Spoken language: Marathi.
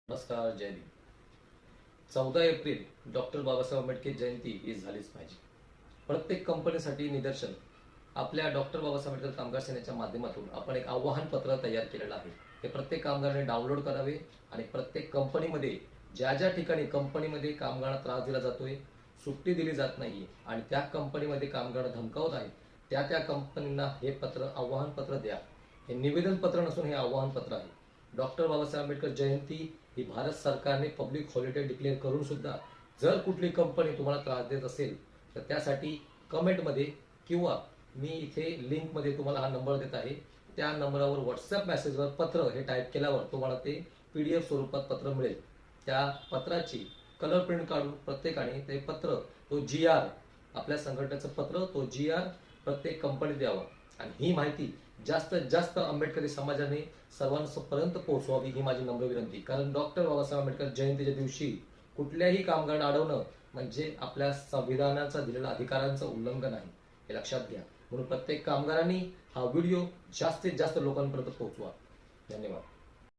नमस्कार, जय भीम. 14 एप्रिल डॉक्टर बाबासाहेब आंबेडकर जयंती ही झालीच पाहिजे. प्रत्येक कंपनीसाठी निदर्शन आपल्या डॉक्टर बाबासाहेब आंबेडकर कामगार सेनेच्या माध्यमातून आपण एक आवाहन पत्र तयार केलेलं आहे. हे प्रत्येक कामगाराने डाउनलोड करावे आणि प्रत्येक कंपनीमध्ये ज्या ज्या ठिकाणी कंपनीमध्ये कामगारांना त्रास दिला जातोय, सुट्टी दिली जात नाही आणि त्या कंपनीमध्ये कामगारांना धमकावत आहेत, त्या कंपनींना हे पत्र आवाहन पत्र द्या. हे निवेदन पत्र नसून हे आवाहन पत्र आहे. डॉक्टर बाबासाहेब आंबेडकर जयंती ही भारत सरकारने पब्लिक हॉलिडे डिक्लेअर करून सुद्धा जर कुठली कंपनी तुम्हाला त्रास देत असेल तर त्यासाठी कमेंटमध्ये किंवा मी इथे लिंकमध्ये तुम्हाला हा नंबर देत आहे, त्या नंबरावर व्हॉट्सअप मेसेजवर पत्र हे टाईप केल्यावर तुम्हाला ते PDF स्वरूपात पत्र मिळेल. त्या पत्राची कलर प्रिंट काढून प्रत्येकाने ते पत्र, तो GR, आपल्या संघटनेचं पत्र, तो GR प्रत्येक कंपनीत द्यावा आणि ही माहिती जास्तीत जास्त आंबेडकरी समाजाने सर्वांपर्यंत पोहोचवावी ही माझी नम्र विनंती. कारण डॉक्टर बाबासाहेब आंबेडकर जयंतीच्या दिवशी कुठल्याही कामगारांना अडवणं म्हणजे आपल्या संविधानाचा दिलेल्या अधिकारांचं उल्लंघन आहे, हे लक्षात घ्या. म्हणून प्रत्येक कामगारांनी हा व्हिडिओ जास्तीत जास्त लोकांपर्यंत पोहोचवा. धन्यवाद.